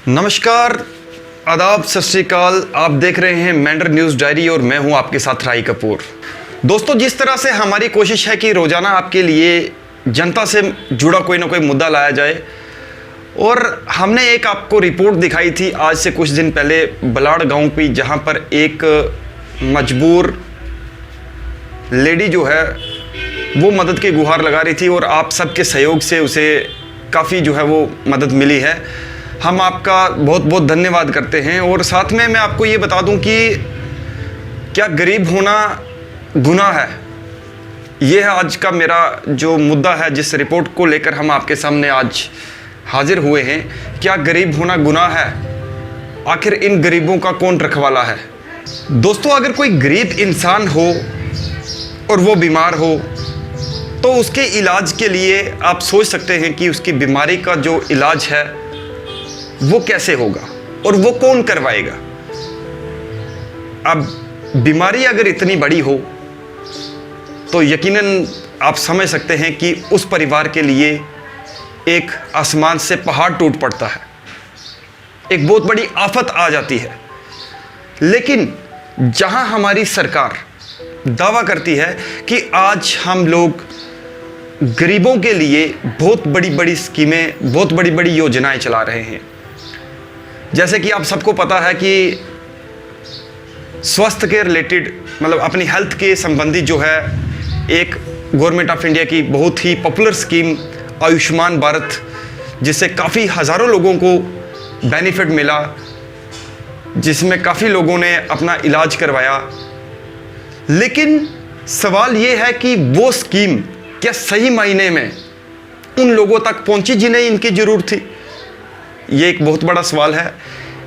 नमस्कार, आदाब, सत श्री अकाल। आप देख रहे हैं मैंडर न्यूज़ डायरी और मैं हूं आपके साथ राही कपूर। दोस्तों, जिस तरह से हमारी कोशिश है कि रोज़ाना आपके लिए जनता से जुड़ा कोई ना कोई मुद्दा लाया जाए, और हमने एक आपको रिपोर्ट दिखाई थी आज से कुछ दिन पहले बलाड़ गांव की, जहां पर एक मजबूर लेडी जो है वो मदद की गुहार लगा रही थी और आप सबके सहयोग से उसे काफ़ी जो है वो मदद मिली है। हम आपका बहुत बहुत धन्यवाद करते हैं। और साथ में मैं आपको ये बता दूं कि क्या गरीब होना गुनाह है, ये है आज का मेरा जो मुद्दा है, जिस रिपोर्ट को लेकर हम आपके सामने आज हाजिर हुए हैं। क्या गरीब होना गुनाह है? आखिर इन गरीबों का कौन रखवाला है? दोस्तों, अगर कोई गरीब इंसान हो और वो बीमार हो तो उसके इलाज के लिए आप सोच सकते हैं कि उसकी बीमारी का जो इलाज है वो कैसे होगा और वो कौन करवाएगा। अब बीमारी अगर इतनी बड़ी हो तो यकीनन आप समझ सकते हैं कि उस परिवार के लिए एक आसमान से पहाड़ टूट पड़ता है, एक बहुत बड़ी आफत आ जाती है। लेकिन जहां हमारी सरकार दावा करती है कि आज हम लोग गरीबों के लिए बहुत बड़ी बड़ी स्कीमें, बहुत बड़ी बड़ी योजनाएं चला रहे हैं, जैसे कि आप सबको पता है कि स्वास्थ्य के रिलेटेड, मतलब अपनी हेल्थ के संबंधी जो है, एक गवर्नमेंट ऑफ इंडिया की बहुत ही पॉपुलर स्कीम आयुष्मान भारत, जिससे काफ़ी हज़ारों लोगों को बेनिफिट मिला, जिसमें काफ़ी लोगों ने अपना इलाज करवाया। लेकिन सवाल ये है कि वो स्कीम क्या सही मायने में उन लोगों तक पहुंची जिन्हें इनकी ज़रूरत थी? ये एक बहुत बड़ा सवाल है।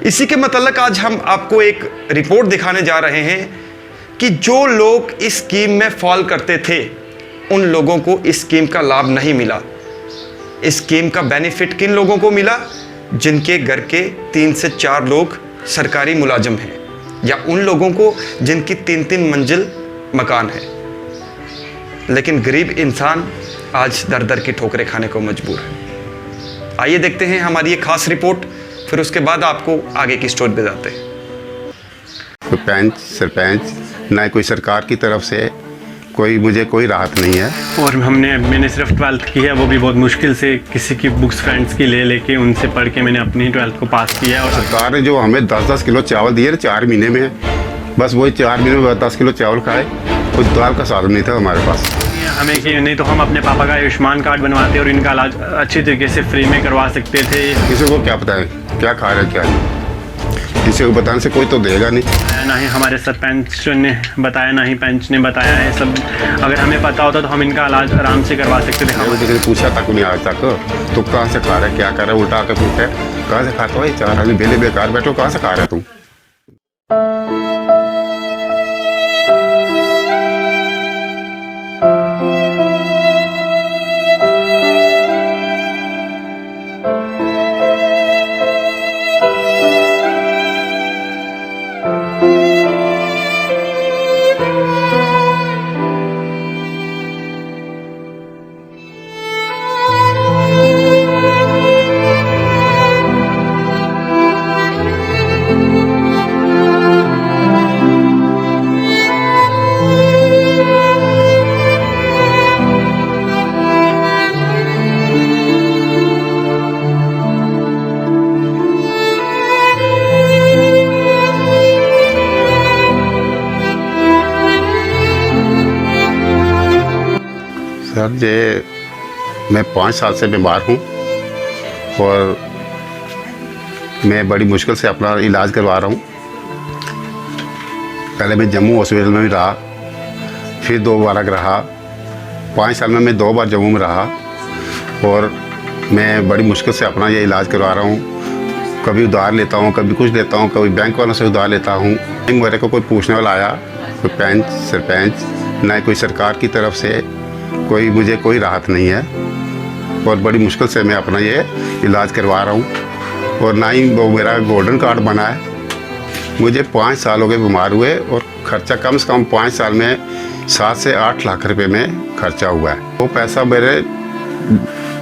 इसी के मतलब आज हम आपको एक रिपोर्ट दिखाने जा रहे हैं कि जो लोग इस स्कीम में फॉल करते थे उन लोगों को इस स्कीम का लाभ नहीं मिला। इस स्कीम का बेनिफिट किन लोगों को मिला? जिनके घर के 3 से 4 लोग सरकारी मुलाजिम हैं, या उन लोगों को जिनकी 3-3 मंजिल मकान है। लेकिन गरीब इंसान आज दर दर की ठोकरें खाने को मजबूर है। आइए देखते हैं हमारी ये खास रिपोर्ट, फिर उसके बाद आपको आगे की स्टोरी बताते हैं। कोई पंच सरपंच ना कोई सरकार की तरफ से मुझे कोई राहत नहीं है। और मैंने सिर्फ 12th की है, वो भी बहुत मुश्किल से किसी की बुक्स फ्रेंड्स की ले लेके उनसे पढ़ के मैंने अपनी 12th को पास किया है। और सरकार ने जो हमें 10-10 किलो चावल दिए 4 महीने में, बस वही 4 महीने में 10 किलो चावल खाए, कोई दाल का साधन नहीं था हमारे पास। हमें कि नहीं तो हम अपने पापा का आयुष्मान कार्ड बनवाते और इनका इलाज अच्छी तरीके से फ्री में करवा सकते थे। किसी को क्या पता है क्या खा रहे क्या नहीं, किसी को बताने से कोई तो देगा नहीं। ना ही हमारे सरपंच ने बताया, ना ही पंच ने बताया है। सब अगर हमें पता होता तो हम इनका इलाज आराम से करवा सकते थे। हमें किसी ने पूछा तक नहीं आज तक, तो कहाँ से खा रहे क्या कर रहे, उल्टा के पूछे कहाँ से खाता है, 4 आदमी बेले बेकार बैठो, कहाँ से खा रहे तुम? सर मैं 5 साल से बीमार हूँ और मैं बड़ी मुश्किल से अपना इलाज करवा रहा हूँ। पहले मैं जम्मू हॉस्पिटल में भी रहा, फिर 2 बार रहा। 5 साल में मैं 2 बार जम्मू में रहा और मैं बड़ी मुश्किल से अपना ये इलाज करवा रहा हूँ। कभी उधार लेता हूँ, कभी कुछ लेता हूँ, कभी बैंक वालों से उधार लेता हूँ। मेरे को कोई पूछने वाला आया, कोई पंच सरपंच, ना कोई सरकार की तरफ से मुझे कोई राहत नहीं है और बड़ी मुश्किल से मैं अपना ये इलाज करवा रहा हूँ। और ना ही वो मेरा गोल्डन कार्ड बना है। मुझे 5 साल हो गए बीमार हुए और ख़र्चा कम से कम 5 साल में 7 से 8 लाख रुपए में खर्चा हुआ है। वो पैसा मेरे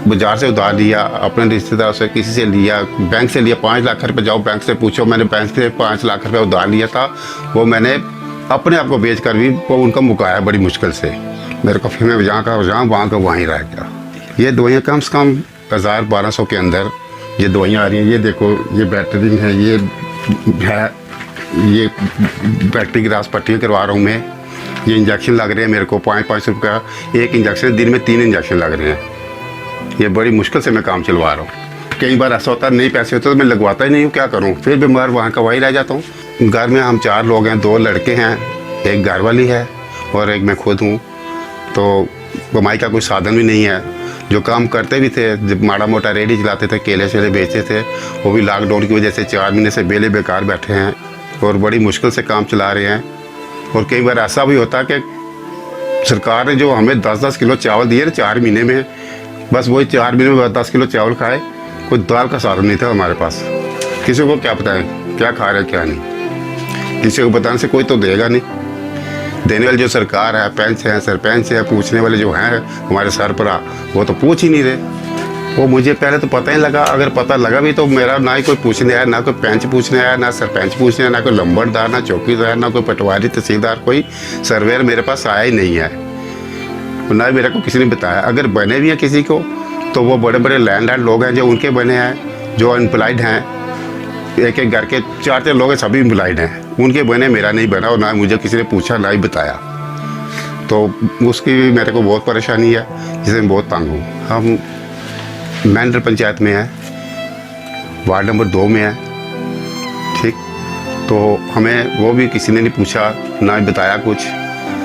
बाजार से उधार लिया, अपने रिश्तेदार से किसी से लिया, बैंक से लिया। 5 लाख रुपए जाओ बैंक से पूछो, मैंने बैंक से 5 लाख रुपए उधार लिया था। वो मैंने अपने आप को बेच कर भी वो उनका मुकाया बड़ी मुश्किल से। मेरे को फिर मैं जहाँ का वहाँ का वहीं रह गया। ये दवाइयाँ कम से कम 1000-1200 के अंदर ये दवाइयाँ आ रही हैं। ये देखो, ये बैटरी है, ये है, ये बैटरी ग्रास पट्टियाँ करवा रहा हूँ मैं। ये इंजेक्शन लग रहे हैं मेरे को 5-5 रुपये का एक इंजेक्शन, दिन में 3 इंजेक्शन लग रहे हैं। ये बड़ी मुश्किल से मैं काम चलवा रहा हूँ। कई बार ऐसा होता है नहीं पैसे होते तो मैं लगवाता ही नहीं हूँ, क्या करूँ, फिर बीमार वहाँ का वहीं रह जाता हूँ। घर में हम 4 लोग हैं, 2 लड़के हैं, एक घर वाली है और एक मैं खुद हूँ। तो कमाई का कोई साधन भी नहीं है। जो काम करते भी थे, जब माड़ा मोटा रेडी चलाते थे, केले शेले बेचते थे, वो भी लॉकडाउन की वजह से 4 महीने से बेले बेकार बैठे हैं और बड़ी मुश्किल से काम चला रहे हैं। और कई बार ऐसा भी होता कि सरकार ने जो हमें 10-10 किलो चावल दिए ना 4 महीने में, बस वही 4 महीने में 10 किलो चावल खाए। कोई दाल का साधन नहीं था हमारे पास। किसी को क्या बताएं क्या खा रहे क्या नहीं, किसी को बताने से कोई तो देगा नहीं। देने वाली जो सरकार है, पंच है, सरपंच है, पूछने वाले जो हैं हमारे सरबराह, वो तो पूछ ही नहीं रहे। वो मुझे पहले तो पता ही लगा। अगर पता लगा भी तो मेरा ना ही कोई पूछने आया, ना कोई पंच पूछने आया, ना सरपंच पूछने आया, ना कोई लंबड़दार, ना चौकीदार, ना कोई पटवारी तहसीलदार, कोई सर्वेयर मेरे पास आया ही नहीं है। ना ही मेरे को किसी ने बताया। अगर बने भी हैं किसी को तो वो बड़े बड़े लैंडलॉर्ड लोग हैं जो उनके बने हैं, जो अनएम्प्लॉयड हैं। एक एक घर के 4-4 लोग हैं, सभी एम्प्लॉयड हैं, उनके बने, मेरा नहीं बना। और ना मुझे किसी ने पूछा, ना ही बताया। तो उसकी भी मेरे को बहुत परेशानी है, जिससे मैं बहुत तंग हूँ। हम मैंडर पंचायत में हैं, वार्ड नंबर 2 में है, ठीक। तो हमें वो भी किसी ने नहीं पूछा, ना ही बताया कुछ।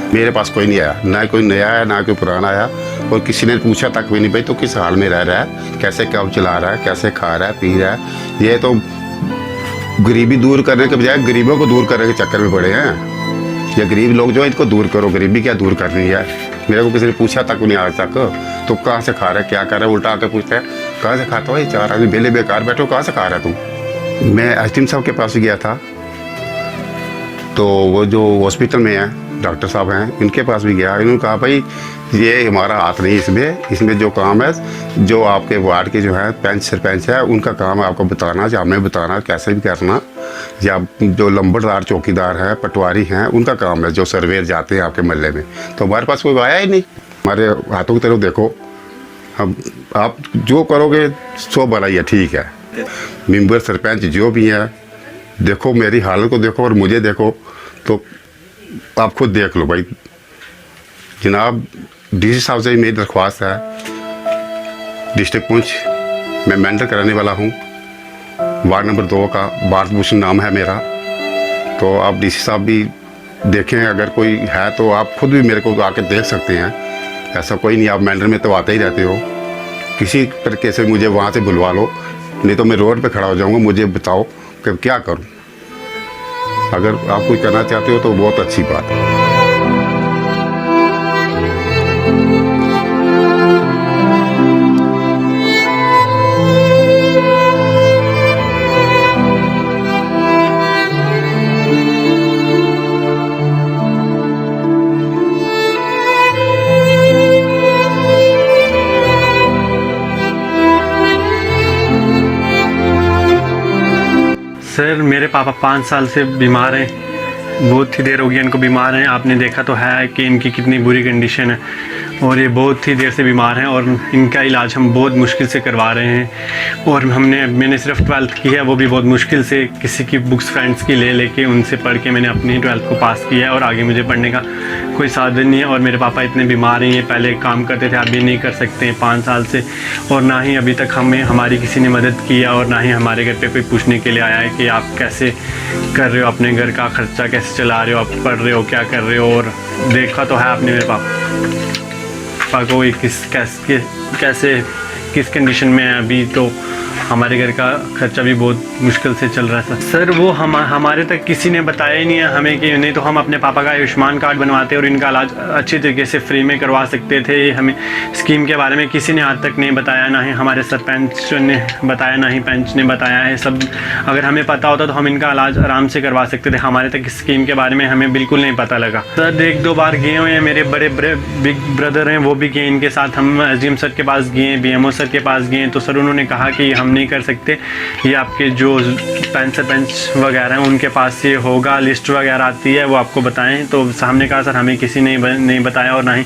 मेरे पास कोई नहीं आया, ना कोई नया आया, ना कोई पुराना आया। और किसी ने पूछा तक भी नहीं, भाई तो किस हाल में रह रहा है, कैसे काम चला रहा है, कैसे खा रहा है, पी रहा है। ये तो गरीबी दूर करने के बजाय गरीबों को दूर करने के चक्कर में पड़े हैं। ये गरीब लोग जो है, इनको दूर करो। गरीबी क्या दूर करनी है? मेरे को किसी ने पूछा तक नहीं आज तक, तो कहाँ से खा रहा है, क्या कर रहा है? उल्टा आकर पूछता है कहाँ से खाता हो? ये 4 आदमी बेले बेकार बैठो, कहाँ से खा रहा है तुम? मैं एसडीएम साहब के पास गया था, तो वो जो हॉस्पिटल में है डॉक्टर साहब हैं, इनके पास भी गया। इन्होंने कहा भाई ये हमारा हाथ नहीं इसमें जो काम है, जो आपके वार्ड के जो है पंच सरपंच है, उनका काम है आपको बताना, या हमें बताना कैसे भी करना, या जो लंबड़दार चौकीदार हैं, पटवारी हैं, उनका काम है, जो सर्वेयर जाते हैं आपके मोहल्ले में। तो हमारे पास कोई आया ही नहीं। हमारे हाथों की तरफ देखो, हम आप जो करोगे 100 भला ही है, ठीक है। मेंबर सरपंच जो भी है, देखो मेरी हालत को देखो और मुझे देखो, तो आप खुद देख लो भाई। जनाब डीसी साहब से मेरी दरख्वास्त है, डिस्ट्रिक्ट पुंछ मैं मेंटर कराने वाला हूँ, वार्ड नंबर 2 का भारत भूषण नाम है मेरा। तो आप डीसी साहब भी देखें, अगर कोई है तो आप खुद भी मेरे को आके देख सकते हैं। ऐसा कोई नहीं, आप मेंटर में तो आते ही रहते हो। किसी तरीके से मुझे वहाँ से बुलवा लो, नहीं तो मैं रोड पे खड़ा हो जाऊँगा। मुझे बताओ कि क्या करूँ। अगर आप कोई करना चाहते हो तो बहुत अच्छी बात है। सर मेरे पापा 5 साल से बीमार हैं, बहुत ही देर हो गई इनको बीमार हैं। आपने देखा तो है कि इनकी कितनी बुरी कंडीशन है, और ये बहुत ही देर से बीमार हैं, और इनका इलाज हम बहुत मुश्किल से करवा रहे हैं। और मैंने सिर्फ 12th की है, वो भी बहुत मुश्किल से किसी की बुक्स फ्रेंड्स की ले लेके उनसे पढ़ के मैंने अपनी 12th को पास किया है, और आगे मुझे पढ़ने का कोई साधन नहीं है। और मेरे पापा इतने बीमार हैं, ये पहले काम करते थे, अभी नहीं कर सकते हैं 5 साल से, और ना ही अभी तक हमारी किसी ने मदद की है, और ना ही हमारे घर पे कोई पूछने के लिए आया है कि आप कैसे कर रहे हो, अपने घर का खर्चा कैसे चला रहे हो, आप पढ़ रहे हो, क्या कर रहे हो। और देखा तो है आपने मेरे पापा को किस कंडीशन में है अभी। तो हमारे घर का खर्चा भी बहुत मुश्किल से चल रहा है सर। वो हमारे तक किसी ने बताया ही नहीं है हमें कि नहीं तो हम अपने पापा का आयुष्मान कार्ड बनवाते और इनका इलाज अच्छी तरीके से फ्री में करवा सकते थे। हमें स्कीम के बारे में किसी ने आज तक नहीं बताया, ना ही हमारे सरपंच ने बताया, ना ही पंच ने बताया है। सब अगर हमें पता होता तो हम इनका इलाज आराम से करवा सकते थे। हमारे तक इस स्कीम के बारे में हमें बिल्कुल नहीं पता लगा सर। 1-2 बार गए हुए हैं, मेरे बड़े बिग ब्रदर हैं वो भी गए इनके साथ। हम एसडीएम सर के पास गए, बीएमओ सर के पास गए, तो सर उन्होंने कहा कि हम नहीं कर सकते, ये आपके जो सरपंच वगैरह हैं उनके पास ये होगा, लिस्ट वगैरह आती है वो आपको बताएं। तो हमने कहा सर हमें किसी ने नहीं बताया और ना ही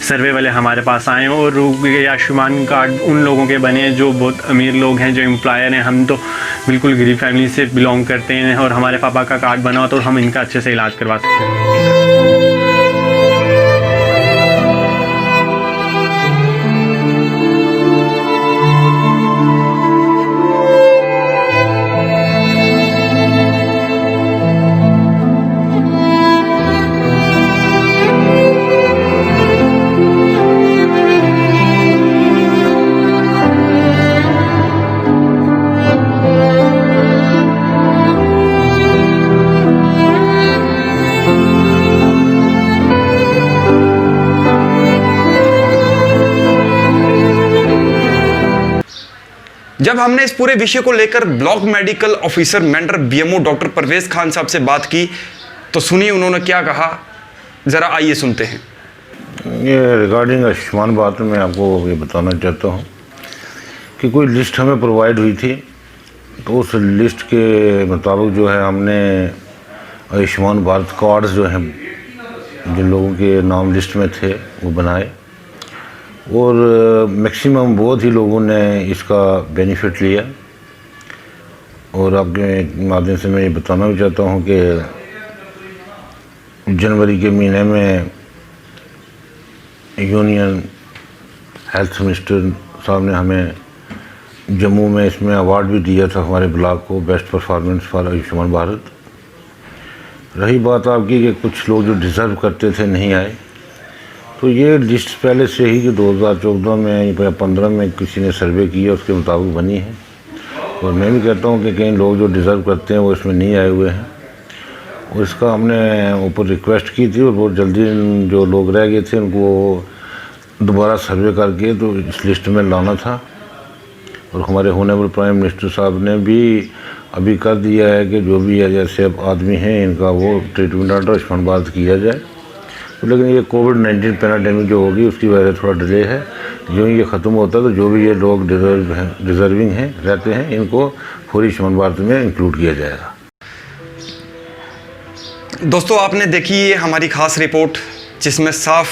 सर्वे वाले हमारे पास आए। और ये आयुष्मान कार्ड उन लोगों के बने जो बहुत अमीर लोग हैं, जो एम्प्लॉयर हैं। हम तो बिल्कुल गरीब फैमिली से बिलोंग करते हैं और हमारे पापा का कार्ड बना हो तो हम इनका अच्छे से इलाज करवा सकते हैं। जब हमने इस पूरे विषय को लेकर block medical officer Mendhar BMO doctor Parvez Khan sahab से बात की तो सुनिए उन्होंने क्या कहा, ज़रा आइए सुनते हैं। ये रिगार्डिंग आयुष्मान भारत में आपको ये बताना चाहता हूँ कि कोई लिस्ट हमें प्रोवाइड हुई थी, तो उस लिस्ट के मुताबिक जो है हमने आयुष्मान भारत कार्ड्स जो हैं जिन लोगों के नाम लिस्ट में थे वो बनाए और मैक्सिमम बहुत ही लोगों ने इसका बेनिफिट लिया। और आपके माध्यम से मैं ये बताना भी चाहता हूँ कि जनवरी के महीने में यूनियन हेल्थ मिनिस्टर साहब ने हमें जम्मू में इसमें अवार्ड भी दिया था हमारे ब्लॉक को, best performance for Ayushman Bharat. रही बात आपकी कि कुछ लोग जो डिज़र्व करते थे नहीं आए, तो ये लिस्ट पहले से ही कि 2014 में या 15 में किसी ने सर्वे किया उसके मुताबिक बनी है। और मैं भी कहता हूँ कि कई लोग जो डिज़र्व करते हैं वो इसमें नहीं आए हुए हैं और इसका हमने ऊपर रिक्वेस्ट की थी और बहुत जल्दी जो लोग रह गए थे उनको दोबारा सर्वे करके तो इस लिस्ट में लाना था। और हमारे होनेबल प्राइम मिनिस्टर साहब ने भी अभी कर दिया है कि जो भी है जैसे अब आदमी हैं इनका वो ट्रीटमेंट अंडर आयुष्मान भारत किया जाए। तो लेकिन ये कोविड-19 पैंडेमिक जो होगी उसकी वजह से थोड़ा डिले है। जो ये ख़त्म होता है तो जो भी ये लोग डिज़र्विंग हैं रहते हैं इनको फौरी आयुष्मान भारत में इंक्लूड किया जाएगा। दोस्तों आपने देखी ये हमारी ख़ास रिपोर्ट जिसमें साफ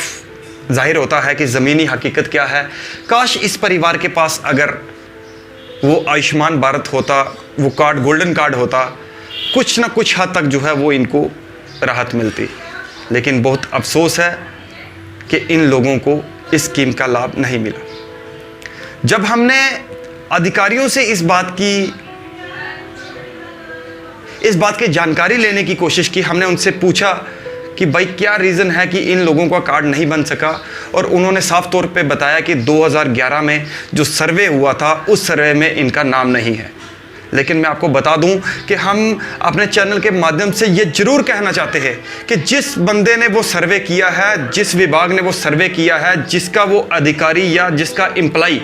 जाहिर होता है कि ज़मीनी हकीकत क्या है। काश इस परिवार के पास अगर वो आयुष्मान भारत होता, वो कार्ड गोल्डन कार्ड होता, कुछ ना कुछ हद तक जो है वो इनको राहत मिलती। लेकिन बहुत अफसोस है कि इन लोगों को इस स्कीम का लाभ नहीं मिला। जब हमने अधिकारियों से इस बात की जानकारी लेने की कोशिश की, हमने उनसे पूछा कि भाई क्या रीज़न है कि इन लोगों का कार्ड नहीं बन सका, और उन्होंने साफ तौर पे बताया कि 2011 में जो सर्वे हुआ था उस सर्वे में इनका नाम नहीं है। लेकिन मैं आपको बता दूं कि हम अपने चैनल के माध्यम से ये ज़रूर कहना चाहते हैं कि जिस बंदे ने वो सर्वे किया है, जिस विभाग ने वो सर्वे किया है, जिसका वो अधिकारी या जिसका एम्प्लॉई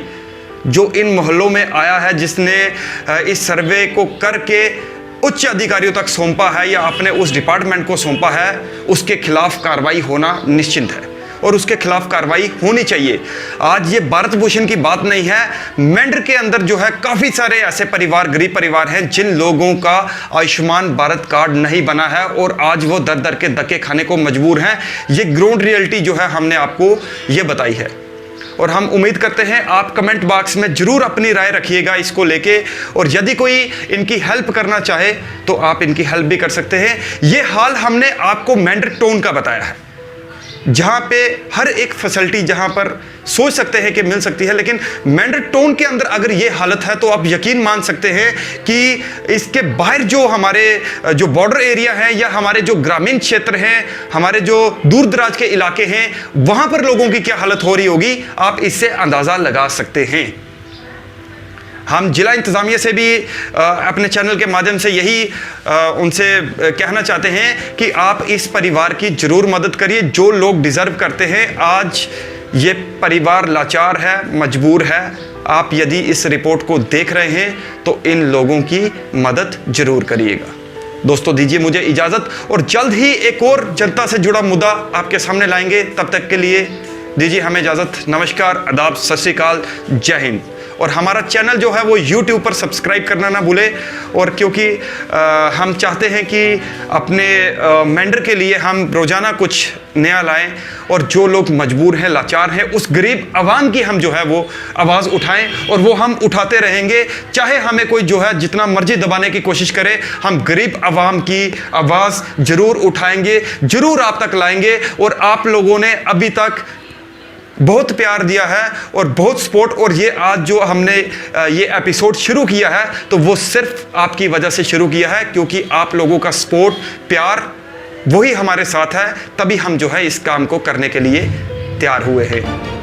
जो इन मोहल्लों में आया है, जिसने इस सर्वे को करके उच्च अधिकारियों तक सौंपा है या अपने उस डिपार्टमेंट को सौंपा है, उसके खिलाफ कार्रवाई होना निश्चित है और उसके खिलाफ कार्रवाई होनी चाहिए। आज ये भारत भूषण की बात नहीं है, मेंढर के अंदर जो है काफ़ी सारे ऐसे परिवार, गरीब परिवार हैं जिन लोगों का आयुष्मान भारत कार्ड नहीं बना है और आज वो दर दर के धक्के खाने को मजबूर हैं। ये ग्राउंड रियलिटी जो है हमने आपको ये बताई है और हम उम्मीद करते हैं आप कमेंट बॉक्स में ज़रूर अपनी राय रखिएगा इसको लेके, और यदि कोई इनकी हेल्प करना चाहे तो आप इनकी हेल्प भी कर सकते हैं। ये हाल हमने आपको मेंढर टाउन का बताया है जहाँ पे हर एक फैसिलिटी जहाँ पर सोच सकते हैं कि मिल सकती है, लेकिन मेंढर टाउन के अंदर अगर ये हालत है तो आप यकीन मान सकते हैं कि इसके बाहर जो हमारे जो बॉर्डर एरिया है या हमारे जो ग्रामीण क्षेत्र हैं, हमारे जो दूर दराज के इलाके हैं, वहाँ पर लोगों की क्या हालत हो रही होगी, आप इससे अंदाज़ा लगा सकते हैं। हम जिला इंतज़ामिया से भी अपने चैनल के माध्यम से यही उनसे कहना चाहते हैं कि आप इस परिवार की ज़रूर मदद करिए, जो लोग डिज़र्व करते हैं। आज ये परिवार लाचार है, मजबूर है। आप यदि इस रिपोर्ट को देख रहे हैं तो इन लोगों की मदद ज़रूर करिएगा। दोस्तों दीजिए मुझे इजाज़त, और जल्द ही एक और जनता से जुड़ा मुद्दा आपके सामने लाएंगे। तब तक के लिए दीजिए हमें इजाज़त। नमस्कार, आदाब, सत श्री अकाल, जय हिंद। और हमारा चैनल जो है वो YouTube पर सब्सक्राइब करना ना भूले, और क्योंकि हम चाहते हैं कि अपने मेंढर के लिए हम रोज़ाना कुछ नया लाएं, और जो लोग मजबूर हैं, लाचार हैं, उस गरीब आवाम की हम जो है वो आवाज़ उठाएं, और वो हम उठाते रहेंगे। चाहे हमें कोई जो है जितना मर्जी दबाने की कोशिश करे, हम गरीब आवाम की आवाज़ ज़रूर उठाएंगे, ज़रूर आप तक लाएंगे। और आप लोगों ने अभी तक बहुत प्यार दिया है और बहुत सपोर्ट, और ये आज जो हमने ये एपिसोड शुरू किया है तो वो सिर्फ आपकी वजह से शुरू किया है, क्योंकि आप लोगों का सपोर्ट, प्यार वही हमारे साथ है, तभी हम जो है इस काम को करने के लिए तैयार हुए हैं।